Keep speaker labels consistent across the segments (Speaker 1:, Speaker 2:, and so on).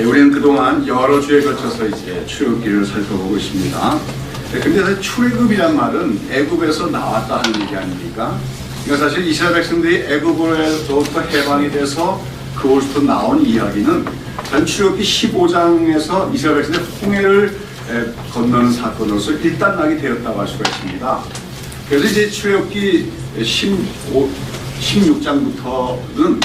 Speaker 1: 우리는 그동안 여러 주에 걸쳐서 이제 출애굽기를 살펴보고 있습니다. 근데 출애굽이란 말은 애굽에서 나왔다 하는 얘기 아닙니까? 그러니까 사실 이스라엘 백성들이 애굽으로부터 해방이 돼서 그곳부터 나온 이야기는 전 출애굽기 15장에서 이스라엘 백성들이 홍해를 건너는 사건으로서 일단락이 되었다고 할 수가 있습니다. 그래서 이제 출애굽기 16장부터는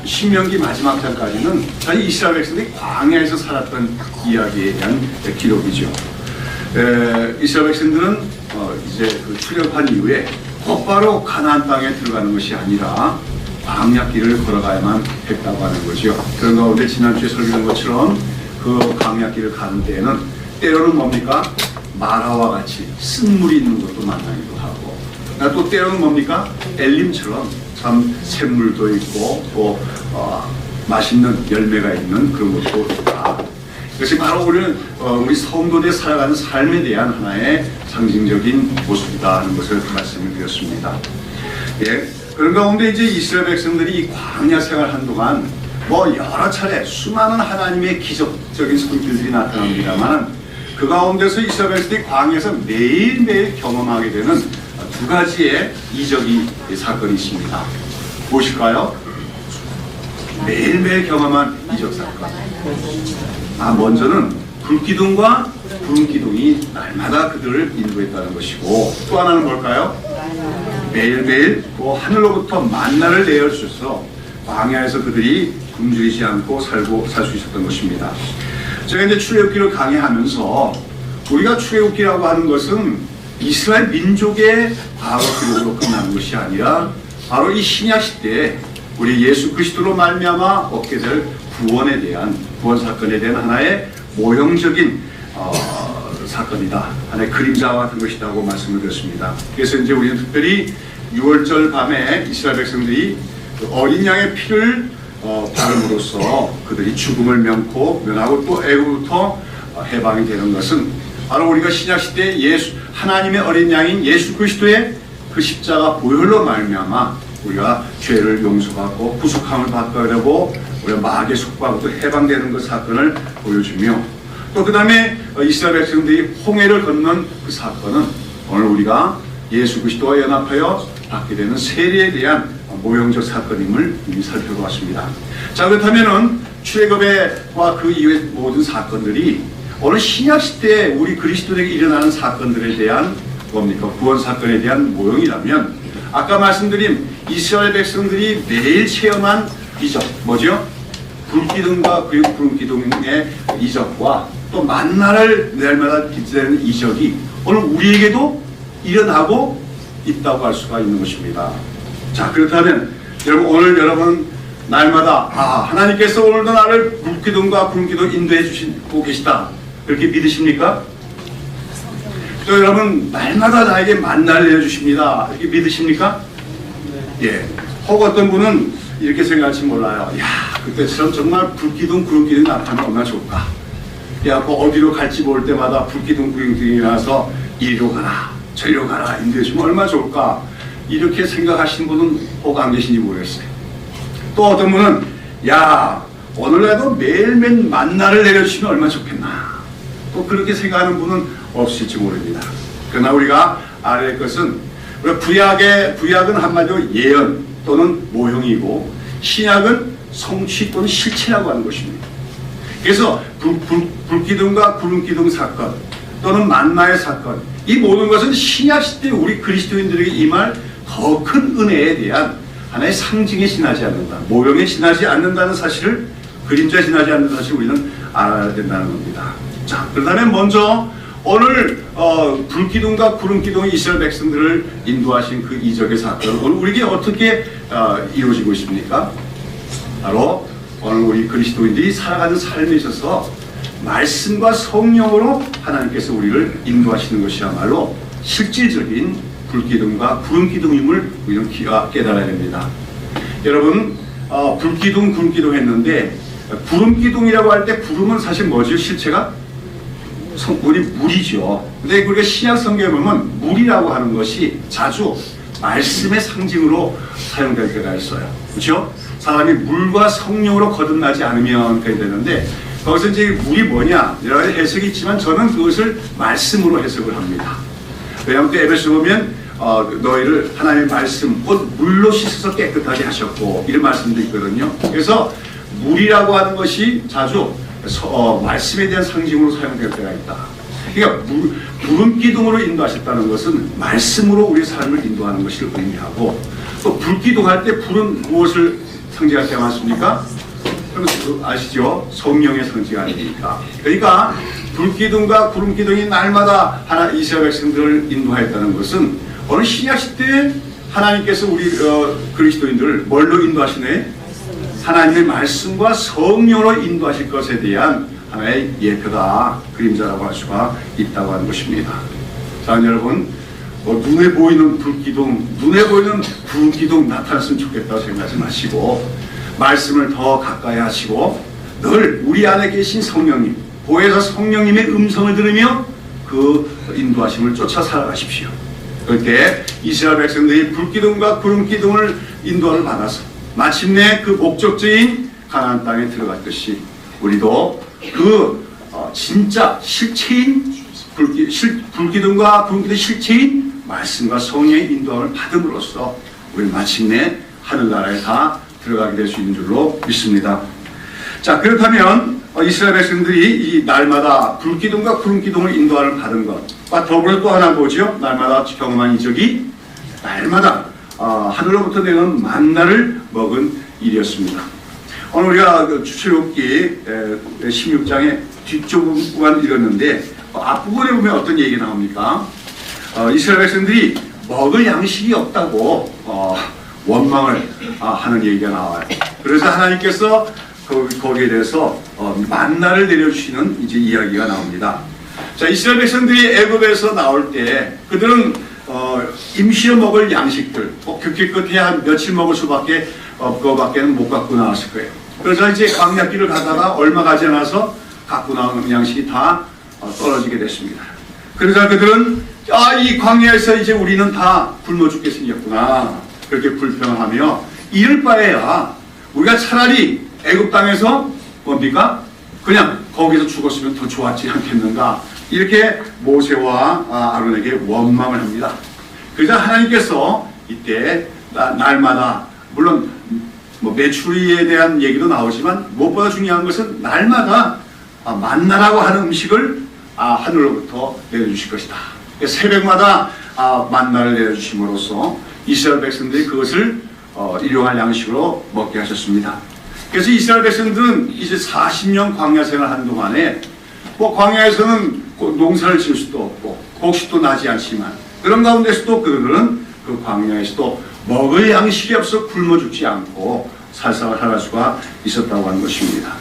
Speaker 1: 신명기 마지막 장까지는 사실 이스라엘 백성들이 광야에서 살았던 이야기에 대한 기록이죠. 이스라엘 백성들은 이제 그 출애굽한 이후에 곧바로 가나안 땅에 들어가는 것이 아니라 광야길을 걸어가야만 했다고 하는 거죠. 그런 가운데 지난주에 설교한 것처럼 그 광야길을 가는 데에는 때로는 뭡니까? 마라와 같이 쓴물이 있는 것도 만나기도 하고, 또 때로는 뭡니까? 엘림처럼 참 샘물도 있고 또 맛있는 열매가 있는 그런 것도 있다. 그것이 바로 우리 성도들이 살아가는 삶에 대한 하나의 상징적인 모습이다 하는 것을 말씀을 드렸습니다. 예, 그런 가운데 이제 이스라엘 백성들이 이 광야 생활 한동안 여러 차례 수많은 하나님의 기적적인 손길들이 나타납니다만, 그 가운데서 이스라엘 백성들이 광야에서 매일매일 경험하게 되는 두 가지의 이적이 사건이 있습니다. 무엇일까요? 매일매일 경험한 이적 사건. 먼저는 불기둥과 구름기둥이 날마다 그들을 인도했다는 것이고, 또 하나는 뭘까요? 매일매일 하늘로부터 만나를 내려주셔서 광야에서 그들이 굶주리지 않고 살 수 있었던 것입니다. 제가 이제 출애굽기를 강의하면서 우리가 출애굽기라고 하는 것은 이스라엘 민족의 과거 기록으로 끝나는 것이 아니라 바로 이 신약 시대에 우리 예수 그리스도로 말미암아 얻게 될 구원에 대한, 구원 사건에 대한 하나의 모형적인 사건이다, 하나의 그림자와 같은 것이라고 말씀을 드렸습니다. 그래서 이제 우리는 특별히 6월절 밤에 이스라엘 백성들이 어린 양의 피를 바름으로써 그들이 죽음을 면하고 또 애굽부터 해방이 되는 것은 바로 우리가 신약 시대에 하나님의 어린 양인 예수 그리스도의 그 십자가 보혈로 말미암아 우리가 죄를 용서받고 구속함을 받게 되고 우리가 마귀의 속박으로부터 해방되는 그 사건을 보여주며, 또 그 다음에 이스라엘 백성들이 홍해를 건넌 그 사건은 오늘 우리가 예수 그리스도와 연합하여 받게 되는 세례에 대한 모형적 사건임을 이미 살펴보았습니다. 자, 그렇다면은 출애굽과 그 이후의 모든 사건들이 오늘 신약 시대에 우리 그리스도에게 일어나는 사건들에 대한 뭡니까? 구원 사건에 대한 모형이라면, 아까 말씀드린 이스라엘 백성들이 매일 체험한 이적, 뭐죠? 불기둥과 구름기둥의 이적과 또 만나를 날마다 빚는 이적이 오늘 우리에게도 일어나고 있다고 할 수가 있는 것입니다. 자, 그렇다면 여러분 날마다 하나님께서 오늘도 나를 불기둥과 구름기둥 인도해 주시고 계시다, 그렇게 믿으십니까? 또 여러분 날마다 나에게 만나를 내려주십니다, 이렇게 믿으십니까? 예. 혹 어떤 분은 이렇게 생각할지 몰라요. 그때처럼 정말 불기둥 구름기둥이 나타나면 얼마나 좋을까. 어디로 갈지 모를 때마다 불기둥 구름기둥이 나서 이리로 가라 저리로 가라 인도해 주면 얼마나 좋을까, 이렇게 생각하시는 분은 혹 안 계신지 모르겠어요. 또 어떤 분은 오늘날도 매일매일 만나를 내려주시면 얼마나 좋겠나, 또 그렇게 생각하는 분은 없을지 모릅니다. 그러나 우리가 알아야 할 것은 구약은 한마디로 예언 또는 모형이고, 신약은 성취 또는 실체라고 하는 것입니다. 그래서 불기둥과 구름기둥 사건 또는 만나의 사건, 이 모든 것은 신약 시대 우리 그리스도인들에게 임할 더 큰 은혜에 대한 하나의 상징에 지나지 않는다, 모형에 지나지 않는다는 사실을, 그림자에 지나지 않는 사실을 우리는 알아야 된다는 겁니다. 자, 그렇다면 먼저 오늘 불기둥과 구름기둥의 이스라엘 백성들을 인도하신 그 이적의 사건은 오늘 우리에게 어떻게 이루어지고 있습니까? 바로 오늘 우리 그리스도인들이 살아가는 삶에 있어서 말씀과 성령으로 하나님께서 우리를 인도하시는 것이야말로 실질적인 불기둥과 구름기둥임을 우리는 깨달아야 됩니다. 여러분, 불기둥, 구름기둥 했는데, 구름기둥이라고 할 때 구름은 사실 뭐죠? 실체가? 물이죠. 근데 우리가 신약 성경에 보면 물이라고 하는 것이 자주 말씀의 상징으로 사용될 때가 있어요. 그렇죠? 사람이 물과 성령으로 거듭나지 않으면 그렇게 되는데, 거기서 이제 물이 뭐냐 여러 가지 해석이 있지만 저는 그것을 말씀으로 해석을 합니다. 왜냐하면 또 에베소 보면 너희를 하나님의 말씀 곧 물로 씻어서 깨끗하게 하셨고 이런 말씀도 있거든요. 그래서 물이라고 하는 것이 자주 말씀에 대한 상징으로 사용될 때가 있다. 그러니까 구름 기둥으로 인도하셨다는 것은 말씀으로 우리의 삶을 인도하는 것을 의미하고 또 불기둥할 때 불은 무엇을 상징할 때가 많습니까? 아시죠? 성령의 상징 아닙니까? 그러니까 불기둥과 구름기둥이 날마다 이스라엘 백성들을 인도하였다는 것은 어느 신약 시대에 하나님께서 우리 그리스도인들을 뭘로 인도하시네? 하나님의 말씀과 성령으로 인도하실 것에 대한 하나의 예표다, 그림자라고 할 수가 있다고 하는 것입니다. 자, 여러분, 눈에 보이는 불기둥, 눈에 보이는 구름기둥 나타났으면 좋겠다고 생각하지 마시고 말씀을 더 가까이 하시고 늘 우리 안에 계신 성령님, 보혜사 성령님의 음성을 들으며 그 인도하심을 쫓아 살아가십시오. 그럴 때 이스라엘 백성들이 불기둥과 구름기둥을 인도를 받아서 마침내 그 목적지인 가나안 땅에 들어갔듯이 우리도 그 진짜 실체인 불기둥과 구름기둥의 실체인 말씀과 성령의 인도함을 받음으로써 우리 마침내 하늘나라에 다 들어가게 될 수 있는 줄로 믿습니다. 자, 그렇다면 이스라엘 백성들이 이 날마다 불기둥과 구름기둥을 인도함을 받은 것과 더불어 또 하나 보죠. 날마다 경험한 이적이 날마다 하늘로부터 내는 만나를 먹은 일이었습니다. 오늘 우리가 출애굽기 16장의 뒤쪽만 읽었는데 앞부분에 보면 어떤 얘기 나옵니까? 이스라엘 백성들이 먹을 양식이 없다고 원망을 하는 얘기가 나와요. 그래서 하나님께서 거기에 대해서 만나를 내려주시는 이제 이야기가 나옵니다. 자, 이스라엘 백성들이 애굽에서 나올 때 그들은 임시로 먹을 양식들, 기껏 한 며칠 먹을 수밖에 그거밖에는 못 갖고 나왔을 거예요. 그래서 이제 광야길을 가다가 얼마 가지 않아서 갖고 나온 양식이 다 떨어지게 됐습니다. 그래서 그들은 이 광야에서 이제 우리는 다 굶어 죽게 생겼구나, 그렇게 불평하며 이럴 바에야 우리가 차라리 애굽 땅에서 뭡니까? 그냥 거기서 죽었으면 더 좋았지 않겠는가, 이렇게 모세와 아론에게 원망을 합니다. 그래서 하나님께서 이때 날마다, 물론 메추리에 대한 얘기도 나오지만 무엇보다 중요한 것은 날마다 만나라고 하는 음식을 하늘로부터 내려주실 것이다. 새벽마다 만나를 내려주심으로써 이스라엘 백성들이 그것을 일용할 양식으로 먹게 하셨습니다. 그래서 이스라엘 백성들은 이제 40년 광야 생활한 동안에 광야에서는 농사를 지을 수도 없고 곡식도 나지 않지만 그런 가운데서도 그들은 그 광야에서도 먹을 양식이 없어 굶어 죽지 않고 살살 살아갈 수가 있었다고 하는 것입니다.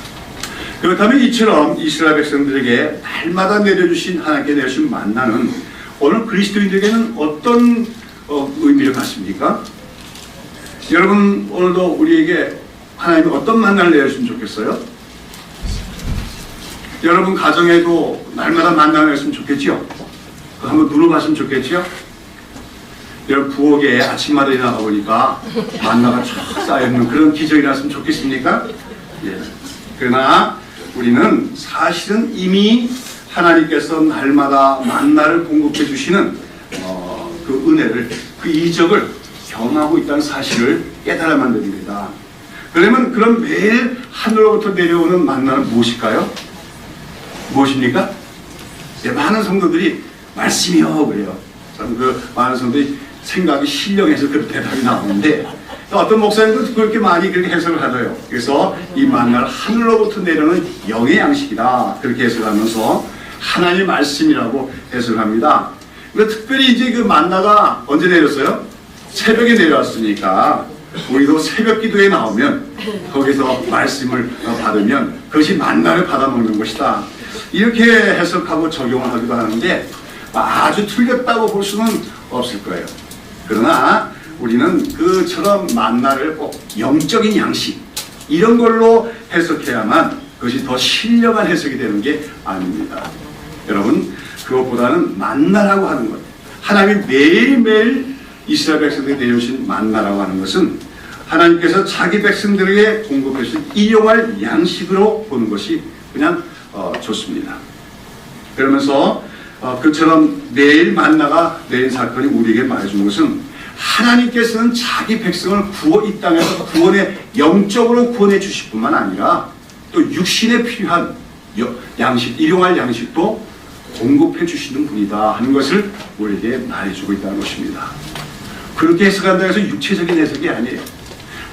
Speaker 1: 그렇다면 이처럼 이스라엘 백성들에게 날마다 내려주신 하나님께 내려주신 만나는 오늘 그리스도인들에게는 어떤 의미를 갖습니까? 여러분, 오늘도 우리에게 하나님이 어떤 만나를 내려주시면 좋겠어요? 여러분 가정에도 날마다 만나를 내렸으면 좋겠지요? 한번 눌러봤으면 좋겠지요? 여러분 부엌에 아침마다 일어나가 보니까 만나가 쫙 쌓여있는 그런 기적이 났으면 좋겠습니까? 예. 그러나 우리는 사실은 이미 하나님께서 날마다 만나를 공급해 주시는 그 은혜를, 그 이적을 경험하고 있다는 사실을 깨달아야만 됩니다. 그러면 그럼 매일 하늘로부터 내려오는 만나는 무엇일까요? 무엇입니까? 네, 많은 성도들이 말씀이요 그래요. 저는 그 많은 성도들이 생각이 신령해서 그런 대답이 나오는데 어떤 목사님도 그렇게 많이 그렇게 해석을 하더요. 그래서 이 만나를 하늘로부터 내려오는 영의 양식이다, 그렇게 해석하면서 하나님의 말씀이라고 해석을 합니다. 특별히 이제 그 만나가 언제 내렸어요? 새벽에 내려왔으니까 우리도 새벽 기도에 나오면 거기서 말씀을 받으면 그것이 만나를 받아 먹는 것이다, 이렇게 해석하고 적용을 하기도 하는데 아주 틀렸다고 볼 수는 없을 거예요. 그러나 우리는 그처럼 만나를 꼭 영적인 양식 이런 걸로 해석해야만 그것이 더 신령한 해석이 되는 게 아닙니다. 여러분, 그것보다는 만나라고 하는 것, 하나님이 매일매일 이스라엘 백성들이 내려오신 만나라고 하는 것은 하나님께서 자기 백성들에게 공급하신 일용할 양식으로 보는 것이 그냥 좋습니다. 그러면서 그처럼 매일 만나가 내린 사건이 우리에게 말해준 것은 하나님께서는 자기 백성을 이 땅에서 영적으로 구원해 주실 뿐만 아니라 또 육신에 필요한 양식, 일용할 양식도 공급해 주시는 분이다 하는 것을 우리에게 말해주고 있다는 것입니다. 그렇게 해석한다고 해서 육체적인 해석이 아니에요.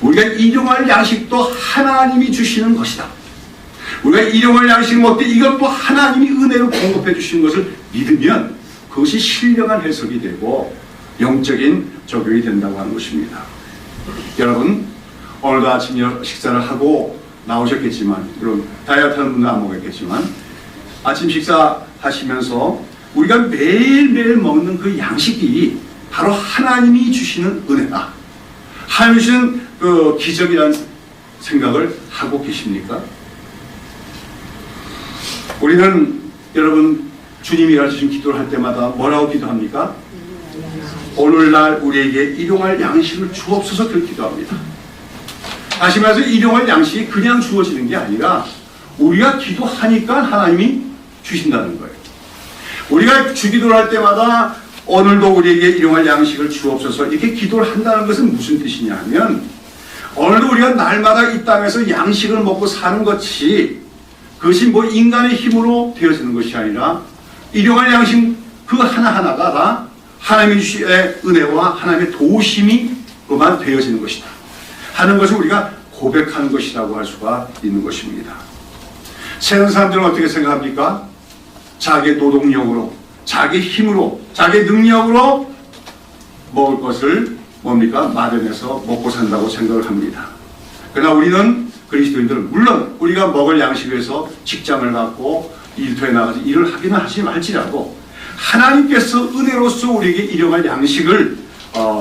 Speaker 1: 우리가 일용할 양식도 하나님이 주시는 것이다. 우리가 일용할 양식을 먹되 이것도 하나님이 은혜로 공급해 주시는 것을 믿으면 그것이 신령한 해석이 되고 영적인 적용이 된다고 하는 것입니다. 여러분, 오늘도 아침 식사를 하고 나오셨겠지만, 물론 다이어트하는 분은 안 먹었겠지만, 아침 식사 하시면서 우리가 매일매일 먹는 그 양식이 바로 하나님이 주시는 은혜다. 하나님이 주시는 그 기적이라는 생각을 하고 계십니까? 우리는 여러분 주님이 가르치신 기도를 할 때마다 뭐라고 기도합니까? 오늘날 우리에게 일용할 양식을 주옵소서 그렇게 기도합니다. 다시 말해서 일용할 양식이 그냥 주어지는 게 아니라 우리가 기도하니까 하나님이 주신다는 거예요. 우리가 주기도를 할 때마다 오늘도 우리에게 일용할 양식을 주옵소서 이렇게 기도를 한다는 것은 무슨 뜻이냐 하면 오늘도 우리가 날마다 이 땅에서 양식을 먹고 사는 것이 그것이 뭐 인간의 힘으로 되어지는 것이 아니라 일용할 양식 그 하나하나가 다 하나님의 주신 은혜와 하나님의 도우심이로만 되어지는 것이다 하는 것을 우리가 고백하는 것이라고 할 수가 있는 것입니다. 세상 사람들은 어떻게 생각합니까? 자기 노동력으로, 자기 힘으로, 자기 능력으로 먹을 것을 뭡니까? 마련해서 먹고 산다고 생각을 합니다. 그러나 우리는 그리스도인들은 물론 우리가 먹을 양식을 위해서 직장을 갖고 일터에 나가서 일을 하기는 하지 말지라도 하나님께서 은혜로서 우리에게 일용할 양식을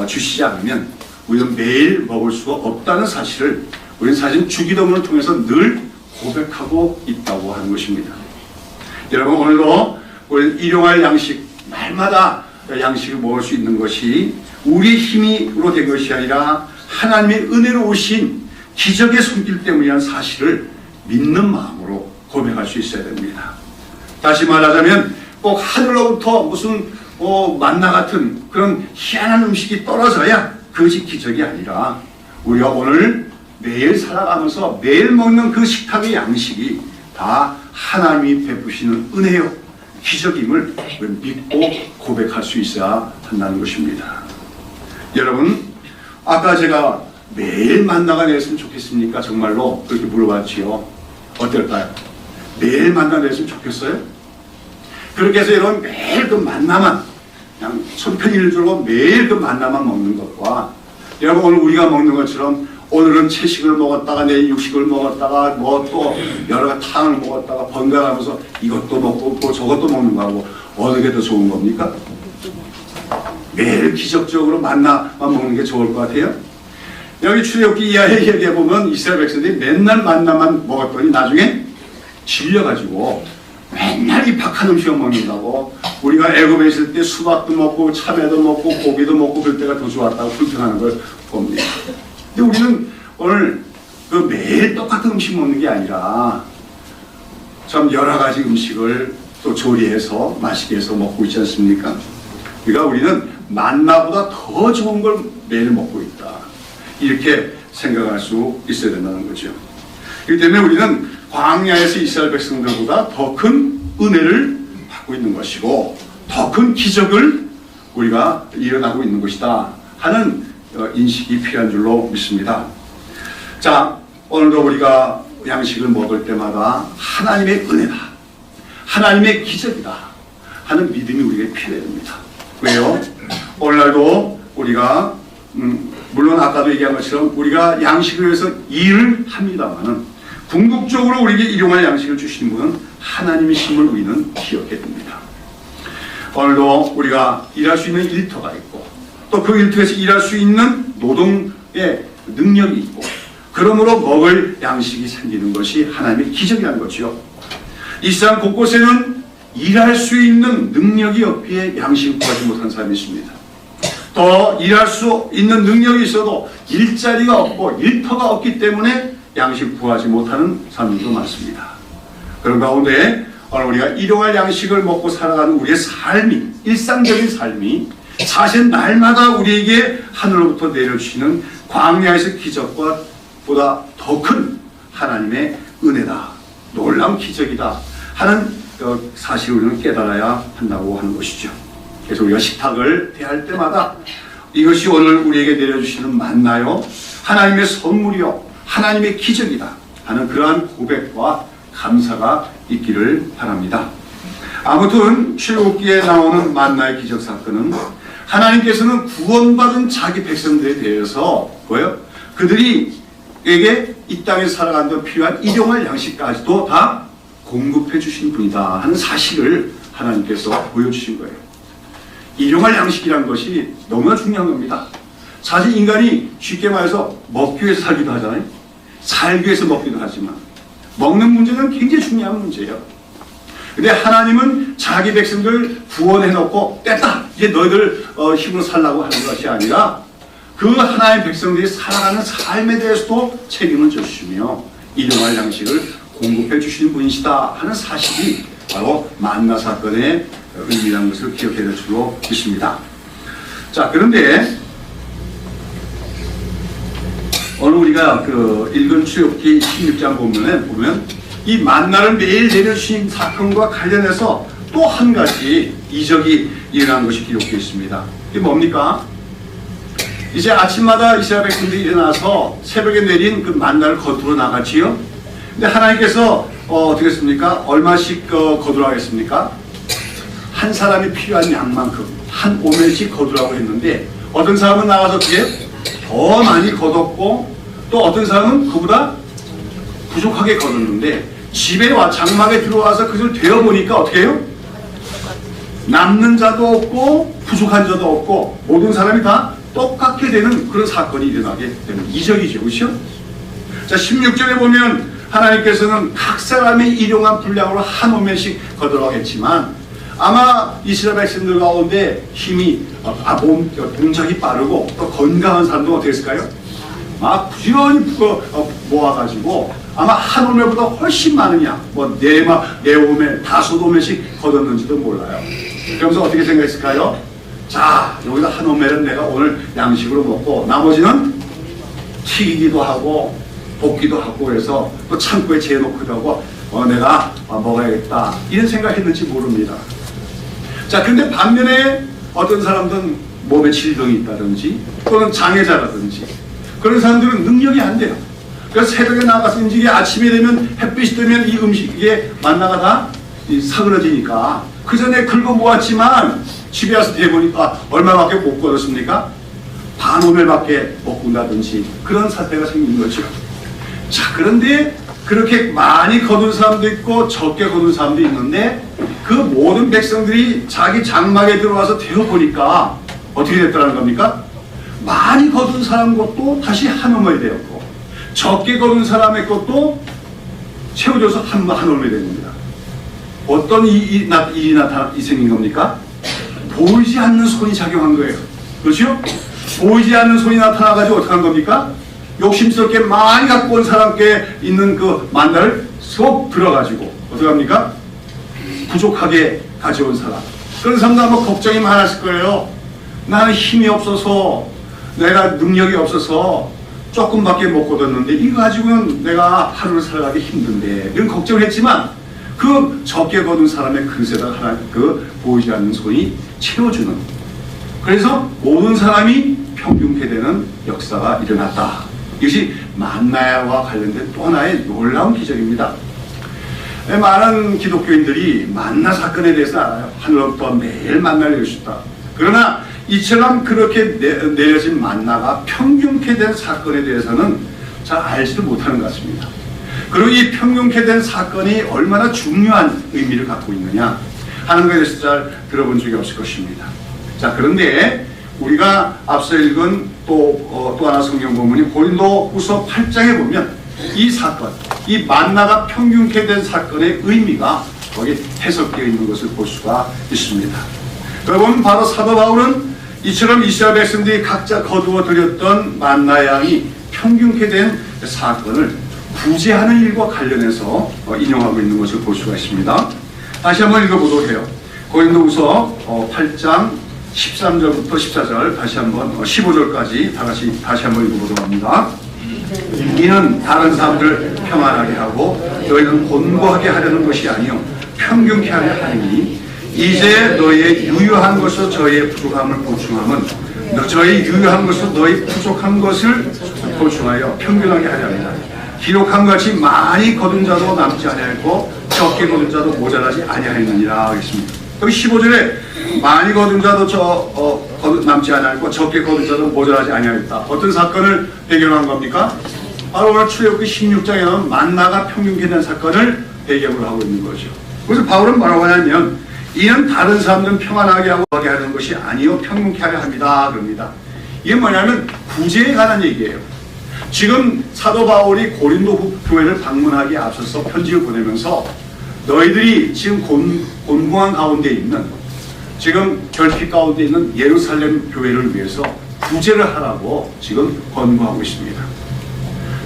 Speaker 1: 주시지 않으면 우리는 매일 먹을 수가 없다는 사실을 우리는 사실 주기도문을 통해서 늘 고백하고 있다고 하는 것입니다. 여러분 오늘도 우리는 일용할 양식, 날마다 양식을 먹을 수 있는 것이 우리의 힘으로 된 것이 아니라 하나님의 은혜로 오신 기적의 손길 때문이라는 사실을 믿는 마음으로 고백할 수 있어야 됩니다. 다시 말하자면 꼭 하늘로부터 무슨 만나 같은 그런 희한한 음식이 떨어져야 그것이 기적이 아니라 우리가 오늘 매일 살아가면서 매일 먹는 그 식탁의 양식이 다 하나님이 베푸시는 은혜요 기적임을 믿고 고백할 수 있어야 한다는 것입니다. 여러분 아까 제가 매일 만나가 내렸으면 좋겠습니까? 정말로 그렇게 물어봤지요. 어떨까요? 매일 만나 내렸으면 좋겠어요? 그렇게 해서 여러분 매일 그 만나만 그냥 손편일주로 매일 그 만나만 먹는 것과 여러분 오늘 우리가 먹는 것처럼 오늘은 채식을 먹었다가 내일 육식을 먹었다가 뭐 또 여러 가지 탕을 먹었다가 번갈아가면서 이것도 먹고 또 저것도 먹는 거하고 어느 게 더 좋은 겁니까? 매일 기적적으로 만나만 먹는 게 좋을 것 같아요. 여기 출애굽기 이하에 얘기해 보면 이스라엘 백성들이 맨날 만나만 먹었더니 나중에 질려가지고 맨날 이 박한 음식을 먹는다고 우리가 애굽에 있을 때 수박도 먹고 참외도 먹고 고기도 먹고 그럴 때가 더 좋았다고 불평하는 걸 봅니다. 근데 우리는 오늘 그 매일 똑같은 음식 먹는 게 아니라 참 여러 가지 음식을 또 조리해서 맛있게 해서 먹고 있지 않습니까? 그러니까 우리는 만나보다 더 좋은 걸 매일 먹고 있다. 이렇게 생각할 수 있어야 된다는 거죠. 그렇기 때문에 우리는 광야에서 이스라엘 백성들보다 더 큰 은혜를 받고 있는 것이고 더 큰 기적을 우리가 일어나고 있는 것이다 하는 인식이 필요한 줄로 믿습니다. 자, 오늘도 우리가 양식을 먹을 때마다 하나님의 은혜다, 하나님의 기적이다 하는 믿음이 우리에게 필요해야 됩니다. 왜요? 오늘날도 우리가 물론 아까도 얘기한 것처럼 우리가 양식을 위해서 일을 합니다만은 궁극적으로 우리에게 일용할 양식을 주시는 분은 하나님이심을 우리는 기억해야 됩니다. 오늘도 우리가 일할 수 있는 일터가 있고 또 그 일터에서 일할 수 있는 노동의 능력이 있고 그러므로 먹을 양식이 생기는 것이 하나님의 기적이라는 거죠. 이 세상 곳곳에는 일할 수 있는 능력이 없기에 양식을 구하지 못하는 사람이 있습니다. 더 일할 수 있는 능력이 있어도 일자리가 없고 일터가 없기 때문에 양식 구하지 못하는 사람들도 많습니다. 그런 가운데 오늘 우리가 일용할 양식을 먹고 살아가는 우리의 삶이, 일상적인 삶이 사실 날마다 우리에게 하늘로부터 내려주시는 광야에서 기적과 보다 더 큰 하나님의 은혜다, 놀라운 기적이다 하는 사실을 우리는 깨달아야 한다고 하는 것이죠. 그래서 우리가 식탁을 대할 때마다 이것이 오늘 우리에게 내려주시는 만나요, 하나님의 선물이요, 하나님의 기적이다 하는 그러한 고백과 감사가 있기를 바랍니다. 아무튼 출애굽기에 나오는 만나의 기적 사건은 하나님께서는 구원받은 자기 백성들에 대해서 그들이에게 이 땅에서 살아가는 데 필요한 일용할 양식까지도 다 공급해 주신 분이다 하는 사실을 하나님께서 보여주신 거예요. 일용할 양식이라는 것이 너무나 중요한 겁니다. 사실 인간이 쉽게 말해서 먹기 위해서 살기도 하잖아요. 살기 위해서 먹기도 하지만 먹는 문제는 굉장히 중요한 문제예요. 근데 하나님은 자기 백성들 구원해놓고 뗐다, 이제 너희들 힘으로 살라고 하는 것이 아니라 그 하나님의 백성들이 살아가는 삶에 대해서도 책임을 져주시며 일용할 양식을 공급해 주시는 분이시다 하는 사실이 바로 만나 사건의 의미라는 것을 기억해야 될 줄로 믿습니다. 자, 그런데 오늘 우리가 읽은 출애굽기 16장 보면 이 만나를 매일 내려주신 사건과 관련해서 또 한 가지 이적이 일어난 것이 기록되어 있습니다. 이게 뭡니까? 이제 아침마다 이스라엘 백성들이 일어나서 새벽에 내린 그 만나를 거두러 나갔지요. 근데 하나님께서 어떻게 했습니까? 얼마씩 거두라고 했습니까? 한 사람이 필요한 양만큼 한 오멜씩 거두라고 했는데 어떤 사람은 나가서 어떻게 더 많이 거뒀고 또 어떤 사람은 그보다 부족하게 거뒀는데 집에 와 장막에 들어와서 그것을 되어보니까 어떻게 해요? 남는 자도 없고 부족한 자도 없고 모든 사람이 다 똑같게 되는 그런 사건이 일어나게 되는 이적이죠. 그렇죠? 자, 16절에 보면 하나님께서는 각 사람의 일용한 분량으로 한 오멜씩 거두라고 했지만 아마 이스라엘 백성들 가운데 힘이 동작이 빠르고 또 건강한 사람도 어떻게 했을까요? 막 부지런히 모아가지고 아마 한 오멜보다 훨씬 많으냐, 네 오멜, 다섯 오멜씩 거뒀는지도 몰라요. 그러면서 어떻게 생각했을까요? 자, 여기다 한 오멜은 내가 오늘 양식으로 먹고 나머지는 튀기기도 하고 볶기도 하고 해서 또 창고에 재놓기도 하고 내가 먹어야겠다 이런 생각했는지 모릅니다. 자, 근데 반면에 어떤 사람들은 몸에 질병이 있다든지 또는 장애자라든지 그런 사람들은 능력이 안 돼요. 그래서 새벽에 나가서 이제 아침이 되면 햇빛이 뜨면 이 음식에 만나가 다 사그러지니까 그 전에 긁어 모았지만 집에 와서 대보니까 얼마밖에 못 거뒀습니까? 반 오멜밖에 못 군다든지 그런 사태가 생긴 거죠. 자, 그런데 그렇게 많이 거둔 사람도 있고 적게 거둔 사람도 있는데 그 모든 백성들이 자기 장막에 들어와서 되어보니까 어떻게 됐다는 겁니까? 많이 거둔 사람 것도 다시 한 오멜이 되었고 적게 거둔 사람의 것도 채워져서 한 오멜이 된 겁니다. 어떤 일이 생긴 겁니까? 보이지 않는 손이 작용한 거예요. 그렇죠? 보이지 않는 손이 나타나가지고 어떻게 한 겁니까? 욕심스럽게 많이 갖고 온 사람께 있는 그 만나를 쏙 들어가지고 어떻게 합니까? 부족하게 가져온 사람. 그런 사람도 아마 걱정이 많았을 거예요. 나는 힘이 없어서 내가 능력이 없어서 조금밖에 못 거뒀는데 이거 가지고는 내가 하루를 살아가기 힘든데 이런 걱정을 했지만 그 적게 거둔 사람의 그릇에다가 하나 그 보이지 않는 손이 채워주는, 그래서 모든 사람이 평균케 되는 역사가 일어났다. 이것이 만나와 관련된 또 하나의 놀라운 기적입니다. 많은 기독교인들이 만나 사건에 대해서 알아요. 하늘로부터 매일 만나를 내려주셨다. 그러나 이처럼 그렇게 내려진 만나가 평균케 된 사건에 대해서는 잘 알지도 못하는 것 같습니다. 그리고 이 평균케 된 사건이 얼마나 중요한 의미를 갖고 있느냐 하는 것에 대해서 잘 들어본 적이 없을 것입니다. 자, 그런데 우리가 앞서 읽은 또 하나 성경 본문이 고린도후서 8장에 보면 이 사건, 이 만나가 평균케 된 사건의 의미가 거기 해석되어 있는 것을 볼 수가 있습니다. 여러분, 바로 사도 바울은 이처럼 이스라엘 백성들이 각자 거두어 드렸던 만나 양이 평균케 된 사건을 구제하는 일과 관련해서 인용하고 있는 것을 볼 수가 있습니다. 다시 한번 읽어보도록 해요. 고린도후서 8장 13절부터 14절, 다시 한번 15절까지 다시 한번 읽어보도록 합니다. 이는 다른 사람들을 평안하게 하고 너희는 곤고하게 하려는 것이 아니요 평균케 하려 하니 이제 너희의 유효한 것으로 저희의 부족함을 보충함은 저희 유효한 것으로 너희 부족한 것을 보충하여 평균하게 하려 합니다. 기록한 같이 많이 거둔 자도 남지 아니하였고 적게 거둔 자도 모자라지 아니하였느니라 하겠습니다. 여기 15절에 많이 거둔 자도 남지 아니하였고 적게 거둔 자도 모자라지 아니하였다. 어떤 사건을 배경한 겁니까? 바로 오늘 출애굽기 16장에 나온 만나가 평균케 된 사건을 배경으로 하고 있는 거죠. 그래서 바울은 뭐라고 하냐면 이는 다른 사람들은 평안하게 하고 하게 하는 것이 아니요 평균케 하려 합니다. 그럽니다. 이게 뭐냐면 구제에 관한 얘기예요. 지금 사도 바울이 고린도 교회를 방문하기에 앞서서 편지를 보내면서 너희들이 지금 곤궁한 가운데 있는 지금 결핍 가운데 있는 예루살렘 교회를 위해서 구제를 하라고 지금 권고하고 있습니다.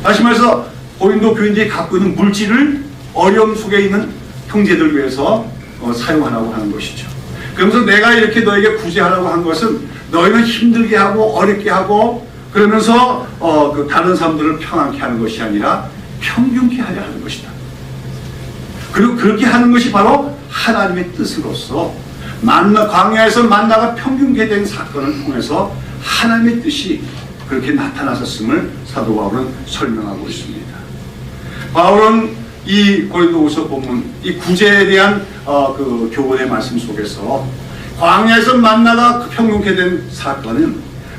Speaker 1: 다시 말해서 고린도 교인들이 갖고 있는 물질을 어려움 속에 있는 형제들 위해서 사용하라고 하는 것이죠. 그러면서 내가 이렇게 너에게 구제하라고 한 것은 너희는 힘들게 하고 어렵게 하고 그러면서 그 다른 사람들을 평안케 하는 것이 아니라 평균케 하려 하는 것이다. 그리고 그렇게 하는 것이 바로 하나님의 뜻으로서 광야에서 만나가 평균케 된 사건을 통해서 하나님의 뜻이 그렇게 나타났었음을 사도 바울은 설명하고 있습니다. 바울은 이 고린도후서 본문 이 구제에 대한 그 교훈의 말씀 속에서 광야에서 만나가 평균케 된 사건은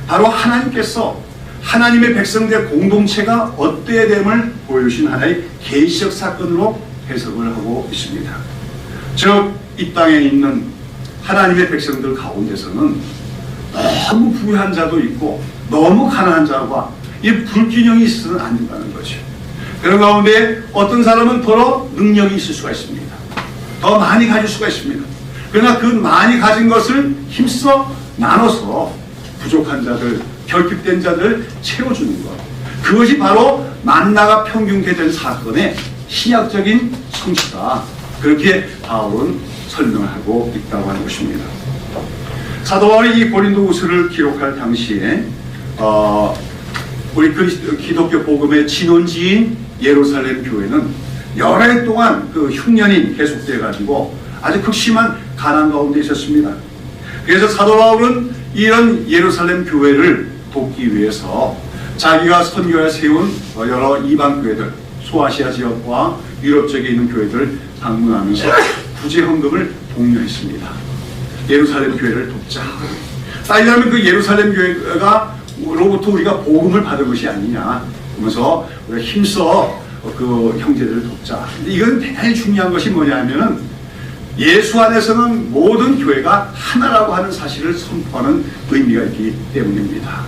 Speaker 1: 바로 하나님께서 하나님의 백성들의 공동체가 어때야 됨을 보여주신 하나의 계시적 사건으로 해석을 하고 있습니다. 즉, 이 땅에 있는 하나님의 백성들 가운데서는 너무 부유한 자도 있고 너무 가난한 자와 이 불균형이 있어서는 안 된다는 거죠. 그런 가운데 어떤 사람은 더 능력이 있을 수가 있습니다. 더 많이 가질 수가 있습니다. 그러나 그 많이 가진 것을 힘써 나눠서 부족한 자들, 결핍된 자들 채워주는 것. 그것이 바로 만나가 평균케 된 사건의 신약적인 성취다. 그렇게 바울은 설명을 하고 있다고 하는 것입니다. 사도 바울이 이 고린도후서를 기록할 당시에 우리 기독교 복음의 진원지인 예루살렘 교회는 여러 해 동안 그 흉년이 계속돼 가지고 아주 극심한 가난 가운데 있었습니다. 그래서 사도 바울은 이런 예루살렘 교회를 돕기 위해서 자기가 선교에 세운 여러 이방 교회들, 소아시아 지역과 유럽 지역에 있는 교회들을 방문하면서 구제 헌금을 독려했습니다. 예루살렘 교회를 돕자. 따지자면 그 예루살렘 교회가 로부터 우리가 복음을 받은 것이 아니냐. 그러면서 우리가 힘써 그 형제들을 돕자. 근데 이건 대단히 중요한 것이 뭐냐면은 예수 안에서는 모든 교회가 하나라고 하는 사실을 선포하는 의미가 있기 때문입니다.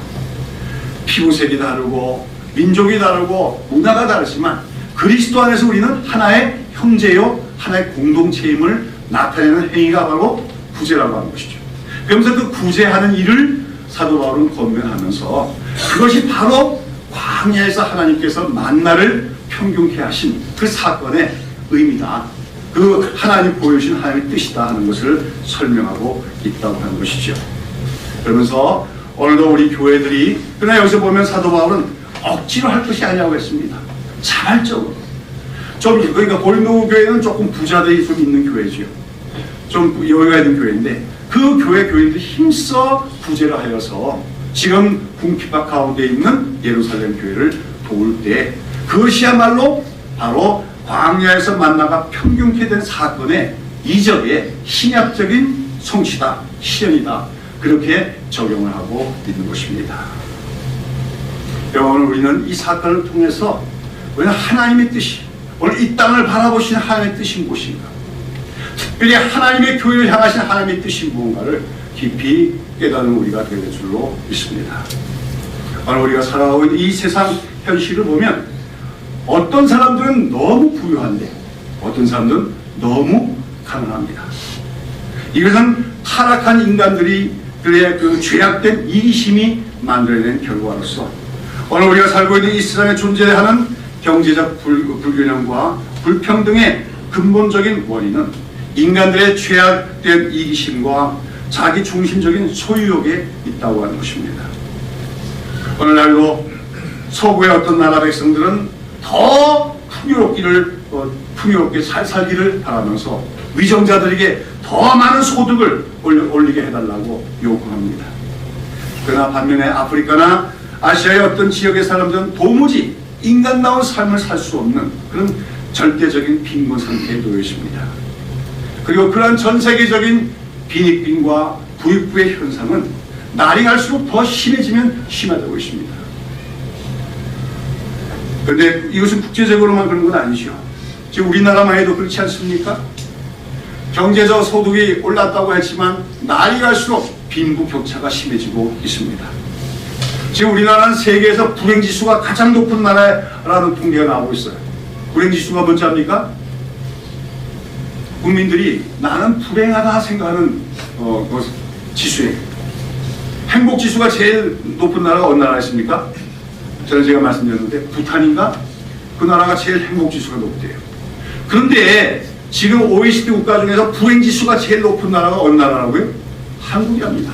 Speaker 1: 피부색이 다르고 민족이 다르고 문화가 다르지만 그리스도 안에서 우리는 하나의 형제요 하나의 공동체임을 나타내는 행위가 바로 구제라고 하는 것이죠. 그러면서 그 구제하는 일을 사도 바울은 권면하면서 그것이 바로 광야에서 하나님께서 만나를 평균케 하신 그 사건의 의미다. 그 하나님 보여주신 하나님의 뜻이다 하는 것을 설명하고 있다고 하는 것이죠. 그러면서 오늘도 우리 교회들이 그러나 여기서 보면 사도 바울은 억지로 할 것이 아니라고 했습니다. 자발적으로. 그러니까 고린도 교회는 조금 부자들이 좀 있는 교회지요. 좀 여유가 있는 교회인데 그 교회 교인들이 힘써 구제를 하여서 지금 궁핍박 가운데 있는 예루살렘 교회를 도울 때 그것이야말로 바로 광야에서 만나가 평균케 된 사건의 이적의 신약적인 성취다, 실현이다. 그렇게 적용을 하고 있는 것입니다. 오늘 우리는 이 사건을 통해서 우리는 하나님의 뜻이 오늘 이 땅을 바라보시는 하나님의 뜻이 무엇인가, 특별히 하나님의 교회를 향하신 하나님의 뜻이 무언가를 깊이 깨닫는 우리가 될 줄로 믿습니다. 오늘 우리가 살아가고 있는 이 세상 현실을 보면 어떤 사람들은 너무 부유한데 어떤 사람들은 너무 가난합니다. 이것은 타락한 인간들이 그의 그 죄악된 이기심이 만들어낸 결과로서 오늘 우리가 살고 있는 이 세상에 존재하는 경제적 불균형과 불평등의 근본적인 원인은 인간들의 죄악된 이기심과 자기 중심적인 소유욕에 있다고 하는 것입니다. 오늘날도 서구의 어떤 나라 백성들은 더 풍요롭게 살기를 바라면서 위정자들에게 더 많은 소득을 올리게 해달라고 요구합니다. 그러나 반면에 아프리카나 아시아의 어떤 지역의 사람들은 도무지 인간다운 삶을 살 수 없는 그런 절대적인 빈곤 상태에 놓여 있습니다. 그리고 그러한 전 세계적인 빈익빈과 부익부의 현상은 날이 갈수록 더 심해지면 심하다고 있습니다. 그런데 이것은 국제적으로만 그런 건 아니죠. 지금 우리나라만 해도 그렇지 않습니까? 경제적 소득이 올랐다고 했지만 날이 갈수록 빈부 격차가 심해지고 있습니다. 지금 우리나라는 세계에서 불행지수가 가장 높은 나라라는 통계가 나오고 있어요. 불행지수가 뭔지 압니까? 국민들이 나는 불행하다 생각하는 지수예요. 행복지수가 제일 높은 나라가 어느 나라 있습니까? 저는 제가 말씀드렸는데 부탄인가? 그 나라가 제일 행복지수가 높대요. 그런데 지금 OECD 국가 중에서 불행지수가 제일 높은 나라가 어느 나라라고요? 한국이랍니다.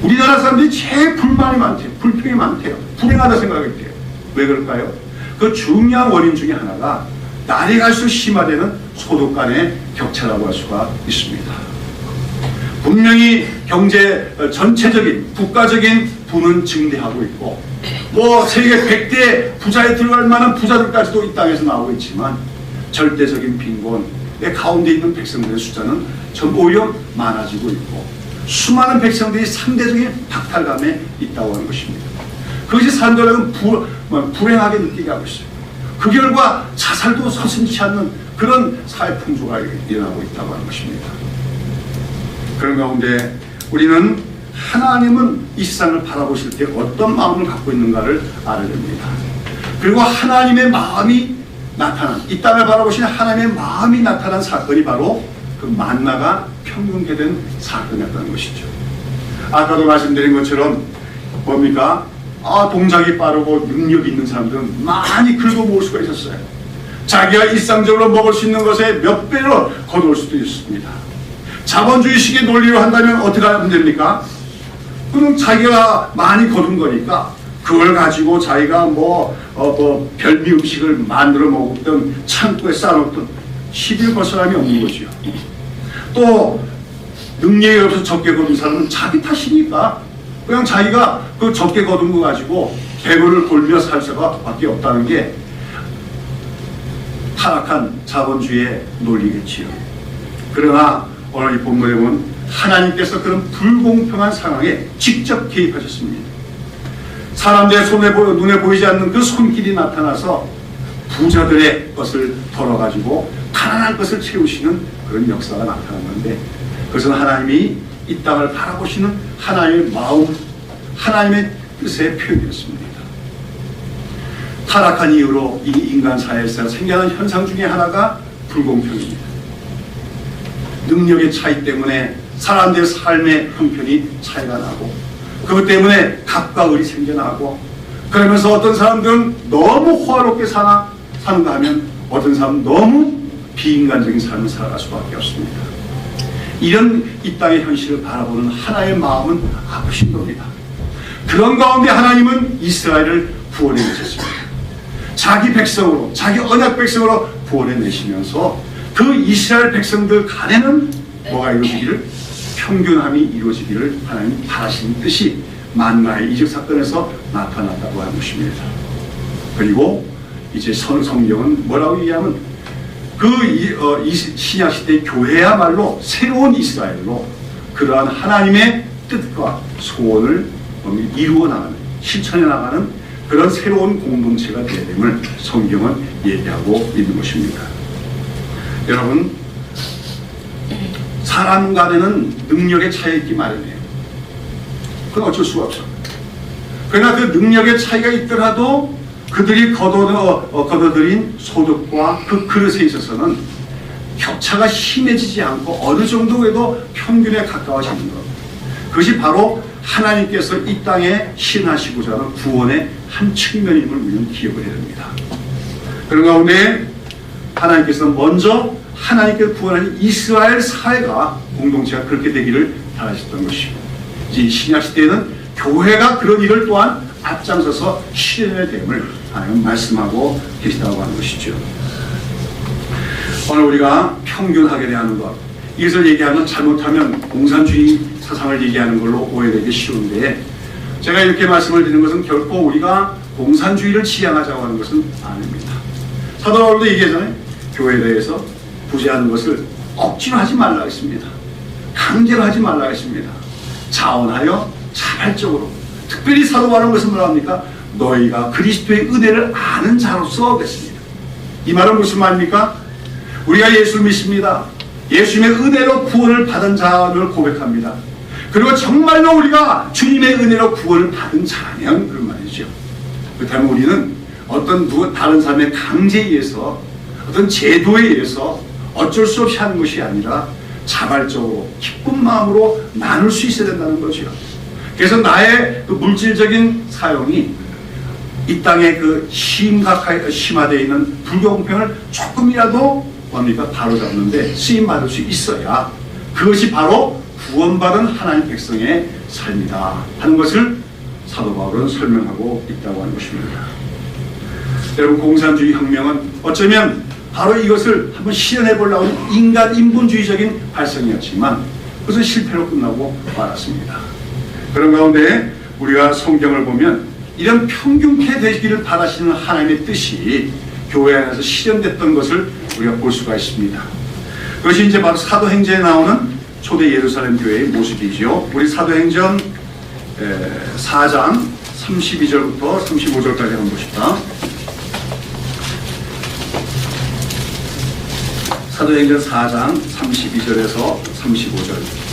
Speaker 1: 우리나라 사람들이 제일 불만이 많대요. 불평이 많대요. 불행하다 생각했대요. 왜 그럴까요? 그 중요한 원인 중에 하나가 날이 갈수록 심화되는 소득 간의 격차라고 할 수가 있습니다. 분명히 경제 전체적인 국가적인 부는 증대하고 있고 세계 100대 부자에 들어갈 만한 부자들까지도 이 땅에서 나오고 있지만 절대적인 빈곤의 가운데 있는 백성들의 숫자는 오히려 많아지고 있고 수많은 백성들이 상대적인 박탈감에 있다고 하는 것입니다. 그것이 사람들은 불행하게 느끼게 하고 있어요. 그 결과 자살도 서슴지 않는 그런 사회 풍조가 일어나고 있다고 하는 것입니다. 그런 가운데 우리는 하나님은 이 세상을 바라보실 때 어떤 마음을 갖고 있는가를 알아야 됩니다. 그리고 하나님의 마음이 나타난, 이 땅을 바라보시는 하나님의 마음이 나타난 사건이 바로 그 만나가 평균케 된 사건이었다는 것이죠. 아까도 말씀드린 것처럼 뭡니까? 동작이 빠르고 능력 있는 사람들은 많이 긁어 모을 수가 있었어요. 자기가 일상적으로 먹을 수 있는 것에 몇 배로 거둘 수도 있습니다. 자본주의식의 논리로 한다면 어떻게 하면 됩니까? 그럼 자기가 많이 거둔 거니까 그걸 가지고 자기가 별미 음식을 만들어 먹었던 창고에 쌓아놓던 시비를 걸 사람이 없는 거죠. 또 능력이 없어서 적게 거둔 사람은 자기 탓이니까 그냥 자기가 그 적게 거둔 거 가지고 배고를 골며 살 수밖에 없다는 게 타락한 자본주의의 논리겠지요. 그러나 오늘 이 본문에 보면 하나님께서 그런 불공평한 상황에 직접 개입하셨습니다. 사람들의 눈에 보이지 않는 그 손길이 나타나서 부자들의 것을 덜어가지고 가난한 것을 채우시는 그런 역사가 나타났는데 그것은 하나님이 이 땅을 바라보시는 하나님의 마음, 하나님의 뜻의 표현이었습니다. 타락한 이후로 이 인간 사회에서 생겨난 현상 중에 하나가 불공평입니다. 능력의 차이 때문에 사람들의 삶의 형편이 차이가 나고 그것 때문에 갑과 을이 생겨나고 그러면서 어떤 사람들은 너무 호화롭게 사는가 하면 어떤 사람은 너무 비인간적인 삶을 살아갈 수밖에 없습니다. 이런 이 땅의 현실을 바라보는 하나의 마음은 아프신 겁니다. 그런 가운데 하나님은 이스라엘을 구원해내셨습니다. 자기 백성으로, 자기 언약 백성으로 구원해내시면서 그 이스라엘 백성들 간에는 뭐가 이루어지기를? 평균함이 이루어지기를 하나님 바라시는 뜻이 만나의 이적 사건에서 나타났다고 하는 것입니다. 그리고 이제 성경은 뭐라고 얘기하면 신약시대의 교회야말로 새로운 이스라엘로 그러한 하나님의 뜻과 소원을 이루어 나가는, 실천해 나가는 그런 새로운 공동체가 되어야 됨을 성경은 얘기하고 있는 것입니다. 여러분, 사람 간에는 능력의 차이가 있기 마련이에요. 그건 어쩔 수가 없어. 그러나 그 능력의 차이가 있더라도 그들이 거둬들인 소득과 그 그릇에 있어서는 격차가 심해지지 않고 어느 정도에도 평균에 가까워지는 것. 그것이 바로 하나님께서 이 땅에 시행하시고자 하는 구원의 한 측면임을 우리는 기억을 해야 됩니다. 그런 가운데 하나님께서 먼저 하나님께서 구원하신 이스라엘 사회가 공동체가 그렇게 되기를 바라셨던 것이고, 이제 신약 시대에는 교회가 그런 일을 또한 앞장서서 실현해야 됨을 하나님 말씀하고 계시다고 하는 것이죠. 오늘 우리가 평균하게 대하는 것, 이것을 얘기하면 잘못하면 공산주의 사상을 얘기하는 걸로 오해되기 쉬운데, 제가 이렇게 말씀을 드리는 것은 결코 우리가 공산주의를 지향하자고 하는 것은 아닙니다. 사도 바울도 얘기하잖아요. 교회에 대해서 부재하는 것을 억지로 하지 말라 했습니다. 강제로 하지 말라 했습니다. 자원하여 자발적으로. 특별히 사도 바울은 무슨 말 합니까? 너희가 그리스도의 은혜를 아는 자로서 그랬습니다. 이 말은 무슨 말입니까? 우리가 예수를 믿습니다. 예수님의 은혜로 구원을 받은 자를 고백합니다. 그리고 정말로 우리가 주님의 은혜로 구원을 받은 자라면 그런 말이죠. 그렇다면 우리는 어떤 다른 사람의 강제에 의해서, 어떤 제도에 의해서 어쩔 수 없이 하는 것이 아니라 자발적으로 기쁜 마음으로 나눌 수 있어야 된다는 거죠. 그래서 나의 그 물질적인 사용이 이 땅에 그 심화되어 있는 불공평을 조금이라도 뭡니까? 바로잡는데 쓰임받을 수 있어야 그것이 바로 구원받은 하나님 백성의 삶이다 하는 것을 사도 바울은 설명하고 있다고 하는 것입니다. 여러분, 공산주의 혁명은 어쩌면 바로 이것을 한번 실현해 보려고 하는 인본주의적인 발상이었지만 그것은 실패로 끝나고 말았습니다. 그런 가운데 우리가 성경을 보면 이런 평균케 되기를 바라시는 하나님의 뜻이 교회 안에서 실현됐던 것을 우리가 볼 수가 있습니다. 그것이 이제 바로 사도행전에 나오는 초대 예루살렘 교회의 모습이죠. 우리 사도행전 4장 32절부터 35절까지 한번 보십시다. 사도행전 4장 32절에서 35절.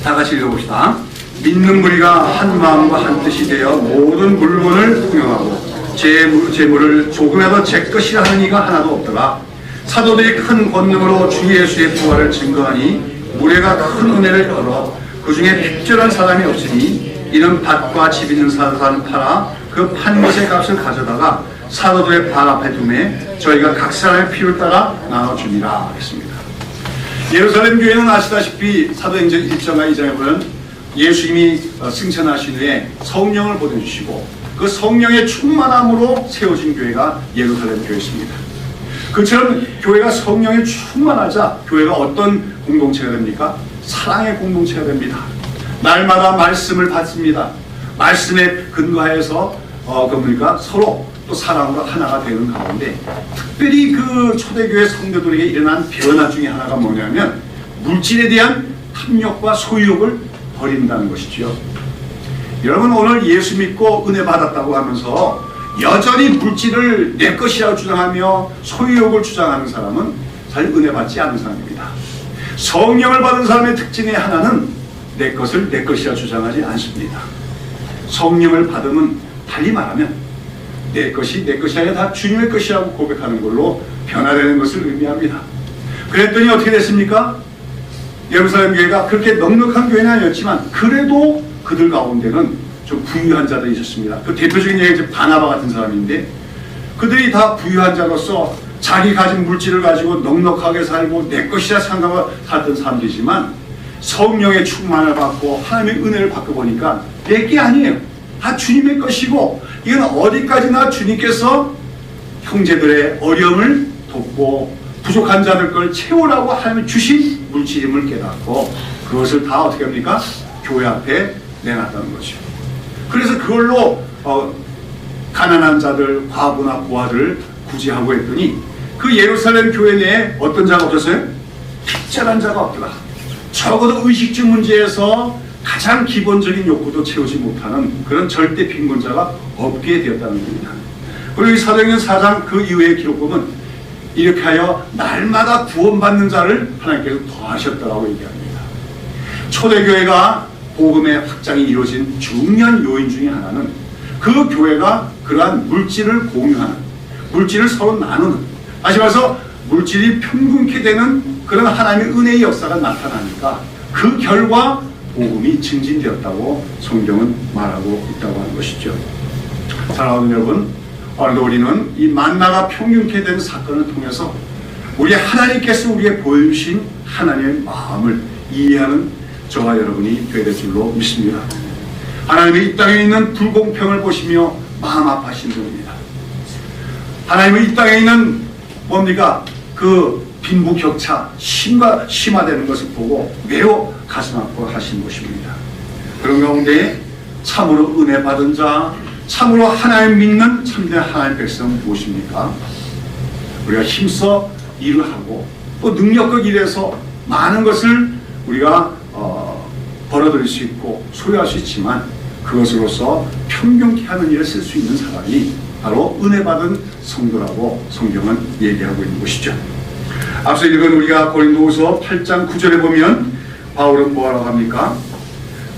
Speaker 1: 다 같이 읽어봅시다. 믿는 무리가 한 마음과 한 뜻이 되어 모든 물건을 통용하고 재물을 조금이라도 제 것이라 하는 이가 하나도 없더라. 사도들이 큰 권능으로 주 예수의 부활을 증거하니 무례가 큰 은혜를 걸어 그 중에 핍절한 사람이 없으니 이는 밭과 집 있는 사람을 팔아 그 판 것의 값을 가져다가 사도들의 발 앞에 두매 저희가 각 사람의 필요를 따라 나눠줍니다 했습니다. 예루살렘 교회는 아시다시피 사도행전 1장과 2장에 보면 예수님이 승천하신 후에 성령을 보내주시고 그 성령의 충만함으로 세워진 교회가 예루살렘 교회였습니다. 그처럼 교회가 성령에 충만하자 교회가 어떤 공동체가 됩니까? 사랑의 공동체가 됩니다. 날마다 말씀을 받습니다. 말씀에 근거하여서 서로 또 사랑으로 하나가 되는 가운데 특별히 그 초대교회 성도들에게 일어난 변화 중에 하나가 뭐냐면 물질에 대한 탐욕과 소유욕을 버린다는 것이죠. 여러분, 오늘 예수 믿고 은혜 받았다고 하면서 여전히 물질을 내 것이라고 주장하며 소유욕을 주장하는 사람은 사실 은혜 받지 않은 사람입니다. 성령을 받은 사람의 특징의 하나는 내 것을 내 것이라 주장하지 않습니다. 성령을 받으면 달리 말하면 내 것이 내 것이 아니라 다 주님의 것이라고 고백하는 걸로 변화되는 것을 의미합니다. 그랬더니 어떻게 됐습니까? 예루살렘 교회가 그렇게 넉넉한 교회는 아니었지만 그래도 그들 가운데는 좀 부유한 자들이 있었습니다. 그 대표적인 예가 바나바 같은 사람인데 그들이 다 부유한 자로서 자기 가진 물질을 가지고 넉넉하게 살고 내 것이라 생각하고 살던 사람들이지만 성령의 충만을 받고 하나님의 은혜를 받고 보니까 내 게 아니에요. 다 주님의 것이고 이건 어디까지나 주님께서 형제들의 어려움을 돕고 부족한 자들 걸 채우라고 하나님이 주신 물질임을 깨닫고 그것을 다 어떻게 합니까? 교회 앞에 내놨다는 거죠. 그래서 그걸로 가난한 자들, 과부나 고아들을 구제하고 했더니 그 예루살렘 교회 내에 어떤 자가 없었어요? 핍절한 자가 없더라. 적어도 의식주 문제에서 가장 기본적인 욕구도 채우지 못하는 그런 절대 빈곤자가 없게 되었다는 겁니다. 그리고 이 사도행전 4장 그 이후의 기록 보면 이렇게 하여 날마다 구원받는 자를 하나님께서 더하셨다고 얘기합니다. 초대교회가 복음의 확장이 이루어진 중요한 요인 중에 하나는 그 교회가 그러한 물질을 공유하는, 물질을 서로 나누는, 다시 말해서 물질이 평균케 되는 그런 하나님의 은혜의 역사가 나타나니까 그 결과 복음이 증진되었다고 성경은 말하고 있다고 하는 것이죠. 사랑하는 여러분, 오늘도 우리는 이 만나가 평균케 된 사건을 통해서 우리 하나님께서 우리에게 보여주신 하나님의 마음을 이해하는 저와 여러분이 되야 될 줄로 믿습니다. 하나님의 이 땅에 있는 불공평을 보시며 마음 아파하신 분입니다. 하나님의 이 땅에 있는 뭡니까? 그 빈부격차 심화되는 것을 보고 매우 가슴 아파하신 것입니다. 그런 가운데 참으로 은혜 받은 자, 참으로 하나님 믿는 참된 하나님 백성은 무엇입니까? 우리가 힘써 일을 하고 또 능력껏 일해서 많은 것을 우리가 벌어들일 수 있고 소유할 수 있지만 그것으로서 평균케 하는 일을 쓸 수 있는 사람이 바로 은혜 받은 성도라고 성경은 얘기하고 있는 것이죠. 앞서 읽은 우리가 고린도후서 8장 9절에 보면 바울은 뭐라고 합니까?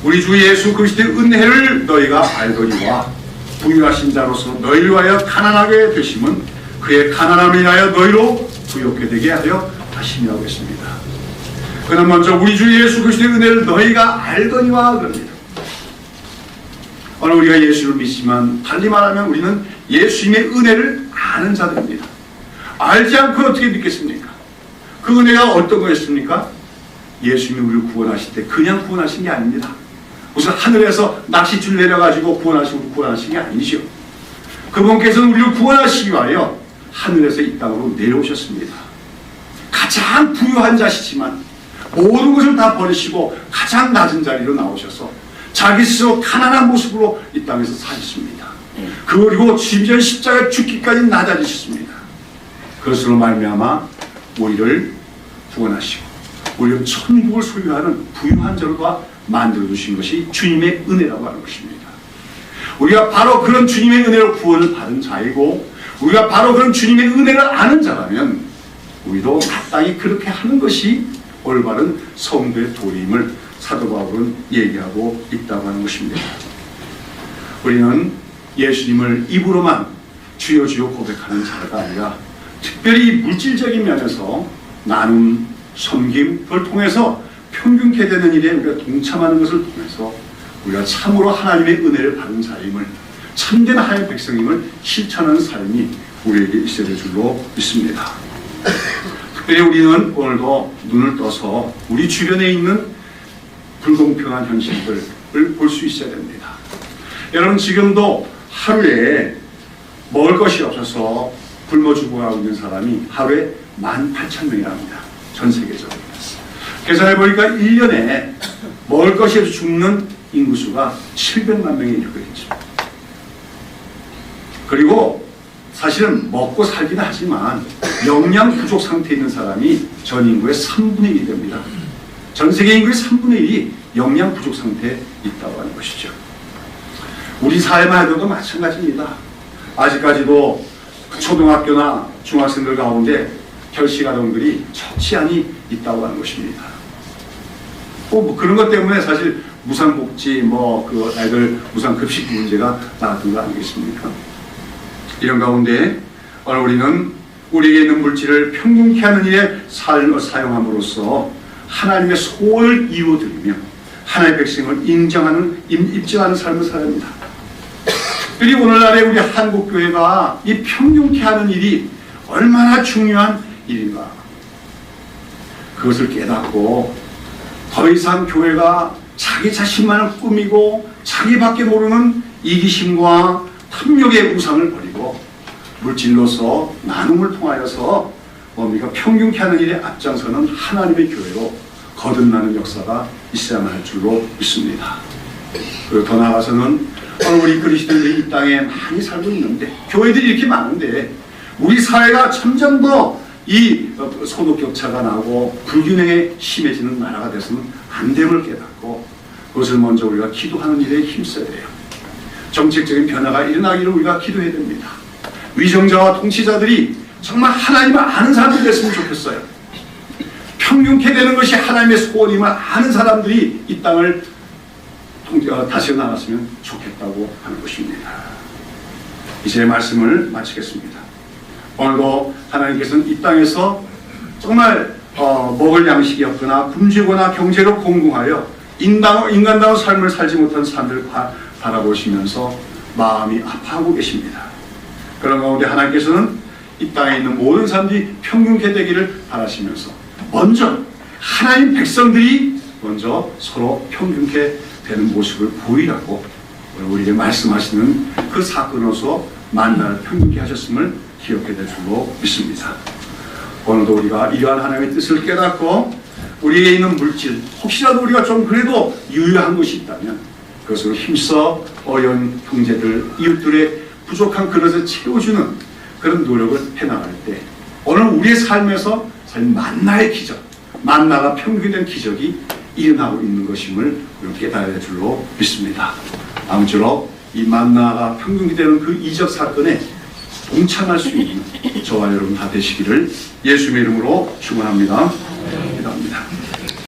Speaker 1: 우리 주 예수 그리스도의 은혜를 너희가 알거니와 부유하신 자로서 너희를 위하여 가난하게 되심은 그의 가난함을 인하여 너희로 부욕게 되게 하려 하심이라고 했습니다. 그는 먼저 우리 주 예수 그리스도의 은혜를 너희가 알거니와 그럽니다. 오늘 우리가 예수를 믿지만 달리 말하면 우리는 예수님의 은혜를 아는 자들입니다. 알지 않고 어떻게 믿겠습니까? 그 은혜가 어떤 거였습니까? 예수님이 우리를 구원하실 때 그냥 구원하신 게 아닙니다. 무슨 하늘에서 낚싯줄 내려가지고 구원하신 게 아니죠. 그분께서는 우리를 구원하시기 위하여 하늘에서 이 땅으로 내려오셨습니다. 가장 부유한 자시지만 모든 것을 다 버리시고 가장 낮은 자리로 나오셔서 자기 스스로 가난한 모습으로 이 땅에서 사셨습니다. 그리고 심지어 십자가에 죽기까지 낮아지셨습니다. 그것으로 말미암아 우리를 구원하시고 우리를 천국을 소유하는 부유한 자로 만들어주신 것이 주님의 은혜라고 하는 것입니다. 우리가 바로 그런 주님의 은혜로 구원을 받은 자이고 우리가 바로 그런 주님의 은혜를 아는 자라면 우리도 마땅히 그렇게 하는 것이 올바른 성도의 도리임을 사도 바울은 얘기하고 있다고 하는 것입니다. 우리는 예수님을 입으로만 주여 주여 고백하는 자가 아니라 특별히 물질적인 면에서 나눔, 섬김, 그걸 통해서 평균케 되는 일에 우리가 동참하는 것을 통해서 우리가 참으로 하나님의 은혜를 받은 자임을, 참된 하나님의 백성임을 실천하는 삶이 우리에게 있어야 될 줄로 믿습니다. 특별히 우리는 오늘도 눈을 떠서 우리 주변에 있는 불공평한 현실들을 볼 수 있어야 됩니다. 여러분 지금도 하루에 먹을 것이 없어서 굶어 죽어가고 있는 사람이 하루에 18,000명이랍니다. 전 세계적으로. 계산해보니까 1년에 먹을 것이 없어 죽는 인구수가 700만 명이 이르고 있죠. 그리고 사실은 먹고 살기는 하지만 영양 부족 상태에 있는 사람이 전 인구의 3분의 1이 됩니다. 전 세계 인구의 3분의 1이 영양 부족 상태에 있다고 하는 것이죠. 우리 사회만 해도 마찬가지입니다. 아직까지도 초등학교나 중학생들 가운데 결식아동들이 적지 않이 있다고 하는 것입니다. 뭐 그런 것 때문에 사실 무상복지, 그 애들 무상급식 문제가 나왔던 거 아니겠습니까? 이런 가운데 오늘 우리는 우리에게 있는 물질을 평균케 하는 일에 삶을 사용함으로써 하나님의 소원을 이루어드리며 하나님의 백성을 입증하는 삶을 살아야 합니다. 특별히 오늘날에 우리 한국교회가 이 평균케 하는 일이 얼마나 중요한 일인가, 그것을 깨닫고 더 이상 교회가 자기 자신만을 꾸미고 자기밖에 모르는 이기심과 탐욕의 우상을 버리고 물질로서 나눔을 통하여서 평균케 하는 일에 앞장서는 하나님의 교회로 거듭나는 역사가 있어야만 할 줄로 믿습니다. 그리고 더 나아가서는 우리 그리스도인들이 이 땅에 많이 살고 있는데, 교회들이 이렇게 많은데 우리 사회가 점점 더 이 소득격차가 나고 불균형이 심해지는 나라가 돼서는 안 됨을 깨닫고 그것을 먼저 우리가 기도하는 일에 힘써야 돼요. 정책적인 변화가 일어나기를 우리가 기도해야 됩니다. 위정자와 통치자들이 정말 하나님을 아는 사람들이 됐으면 좋겠어요. 평균케 되는 것이 하나님의 소원임을 아는 사람들이 이 땅을 다스려 나갔으면 좋겠다고 하는 것입니다. 이제 말씀을 마치겠습니다. 오늘도 하나님께서는 이 땅에서 정말 먹을 양식이 없거나 굶주거나 경제로 공공하여 인간다운 삶을 살지 못한 사람들을 바라보시면서 마음이 아파하고 계십니다. 그런 가운데 하나님께서는 이 땅에 있는 모든 사람들이 평균케 되기를 바라시면서 먼저 하나님 백성들이 먼저 서로 평균케 되는 모습을 보이라고 우리에게 말씀하시는 그 사건으로서 만나를 평균케 하셨음을 기억해야 될 줄로 믿습니다. 오늘도 우리가 이러한 하나님의 뜻을 깨닫고 우리에게 있는 물질, 혹시라도 우리가 좀 그래도 유효한 것이 있다면 그것으로 힘써 어려운 형제들, 이웃들의 부족한 그릇을 채워주는 그런 노력을 해나갈 때 오늘 우리의 삶에서 만나의 기적, 만나가 평균된 기적이 일어나고 있는 것임을 우리가 깨달아야 될 줄로 믿습니다. 아무쪼록 이 만나가 평균되는 그 이적 사건에 동참할 수 있는 저와 여러분 다 되시기를 예수님의 이름으로 축원합니다. 기도합니다.